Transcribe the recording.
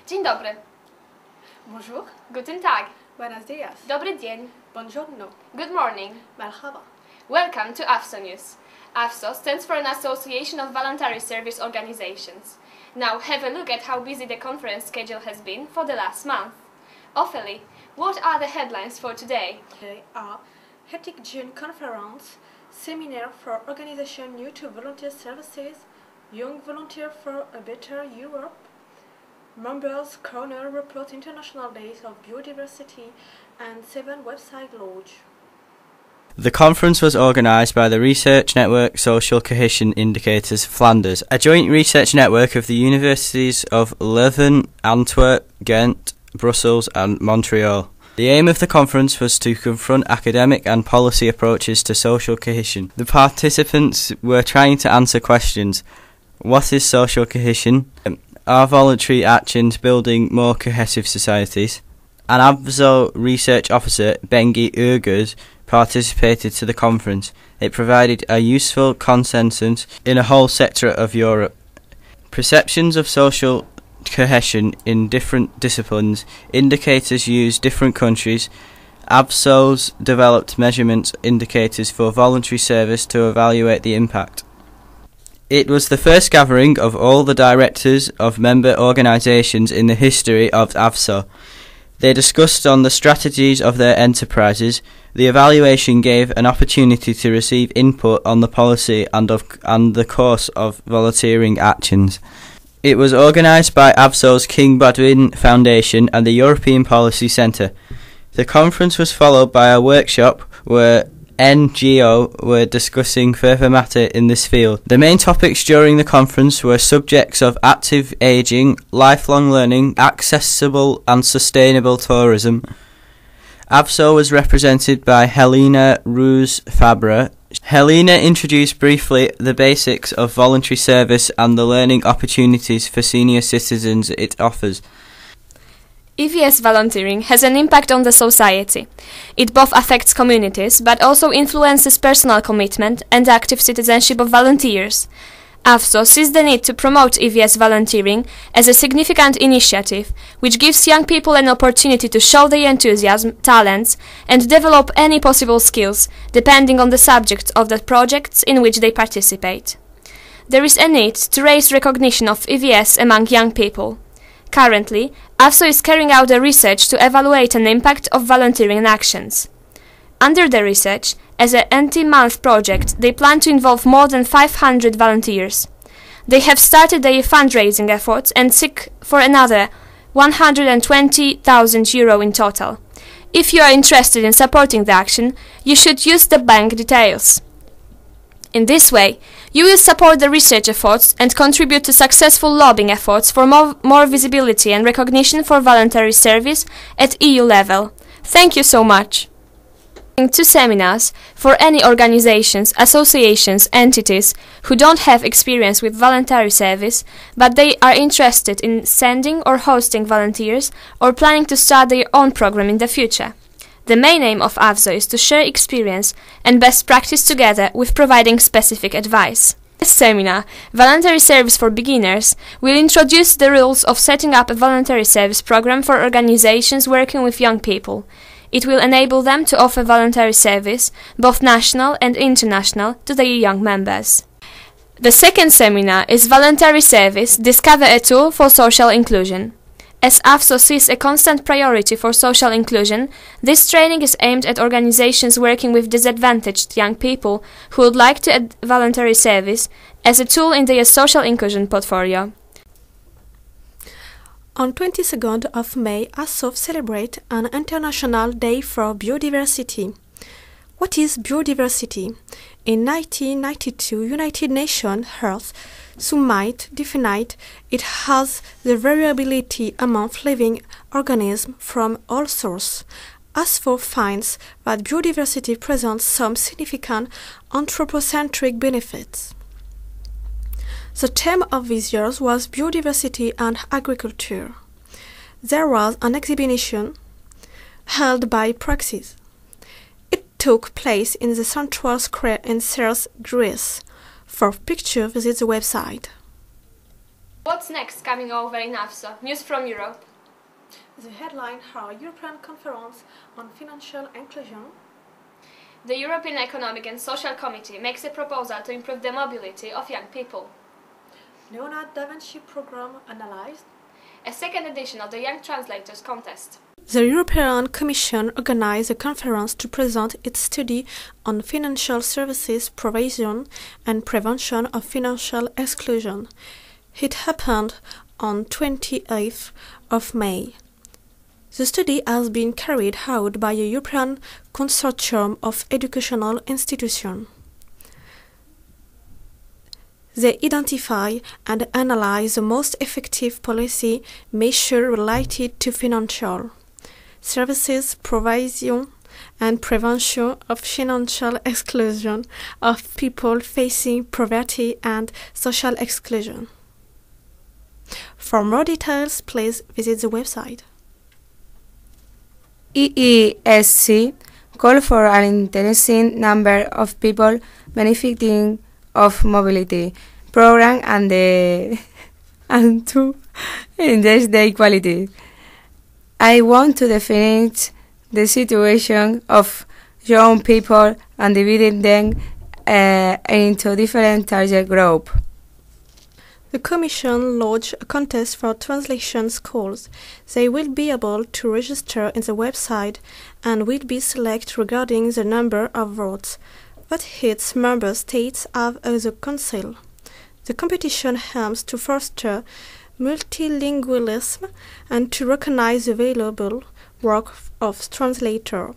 Dzień dobry. Bonjour. Guten Tag. Buenos días. Dobry dzień. Buongiorno. Good morning. Merhaba. Welcome to AVSO News. AVSO stands for an Association of Voluntary Service Organizations. Now have a look at how busy the conference schedule has been for the last month. Ophelie, what are the headlines for today? They are Hectic June Conference, Seminar for Organization New to Volunteer Services, Young Volunteer for a Better Europe, Members Corner Report International Days of Biodiversity, and 7 website launch. The conference was organised by the research network Social Cohesion Indicators Flanders, a joint research network of the universities of Leuven, Antwerp, Ghent, Brussels and Montreal. The aim of the conference was to confront academic and policy approaches to social cohesion. The participants were trying to answer questions. What is social cohesion? Are voluntary actions building more cohesive societies? An AVSO research officer, Bengi Urgers, participated to the conference. It provided a useful consensus in a whole sector of Europe. Perceptions of social cohesion in different disciplines, indicators used different countries. AVSO's developed measurement indicators for voluntary service to evaluate the impact. It was the first gathering of all the directors of member organisations in the history of AVSO. They discussed on the strategies of their enterprises. The evaluation gave an opportunity to receive input on the policy and the course of volunteering actions. It was organised by AVSO's King Godwin Foundation and the European Policy Centre. The conference was followed by a workshop where NGO were discussing further matter in this field. The main topics during the conference were subjects of active ageing, lifelong learning, accessible and sustainable tourism. AVSO was represented by Helena Roos-Fabre. Helena introduced briefly the basics of voluntary service and the learning opportunities for senior citizens it offers. AVS volunteering has an impact on the society. It both affects communities, but also influences personal commitment and active citizenship of volunteers. AVSO sees the need to promote AVS volunteering as a significant initiative, which gives young people an opportunity to show their enthusiasm, talents, and develop any possible skills, depending on the subject of the projects in which they participate. There is a need to raise recognition of AVS among young people. Currently, AVSO is carrying out a research to evaluate an impact of volunteering actions. Under the research, as an anti-month project, they plan to involve more than 500 volunteers. They have started their fundraising efforts and seek for another €120,000 in total. If you are interested in supporting the action, you should use the bank details. In this way, you will support the research efforts and contribute to successful lobbying efforts for more visibility and recognition for voluntary service at EU level. Thank you so much. 2 seminars for any organizations, associations, entities who don't have experience with voluntary service, but they are interested in sending or hosting volunteers or planning to start their own program in the future. The main aim of AVSO is to share experience and best practice together with providing specific advice. This seminar, Voluntary Service for Beginners, will introduce the rules of setting up a voluntary service program for organizations working with young people. It will enable them to offer voluntary service, both national and international, to their young members. The second seminar is Voluntary Service, Discover a Tool for Social Inclusion. As AVSO sees a constant priority for social inclusion, this training is aimed at organizations working with disadvantaged young people who would like to add voluntary service as a tool in their social inclusion portfolio. On 22nd of May, AVSO celebrates an International Day for Biodiversity. What is biodiversity? In 1992, United Nations Earth Summit defined it as the variability among living organisms from all sources. AVSO finds that biodiversity presents some significant anthropocentric benefits. The theme of this year was biodiversity and agriculture. There was an exhibition held by Praxis. It took place in the Central Square in Serres, Greece. For picture, visit the website. What's next coming over in AVSO? News from Europe. The headline are European Conference on Financial Inclusion. The European Economic and Social Committee makes a proposal to improve the mobility of young people. Leonardo da Vinci program analyzed. A second edition of the Young Translators Contest. The European Commission organized a conference to present its study on financial services provision and prevention of financial exclusion. It happened on 28th of May. The study has been carried out by a European consortium of educational institutions. They identify and analyze the most effective policy measures related to financial services provision and prevention of financial exclusion of people facing poverty and social exclusion. For more details, please visit the website. EESC called for an increasing number of people benefiting of mobility program and to enhance the equality. I want to define the situation of young people and dividing them into different target groups. The Commission launched a contest for translation schools. They will be able to register in the website and will be selected regarding the number of votes that its member states have as the Council. The competition aims to foster multilingualism and to recognize the valuable work of translators.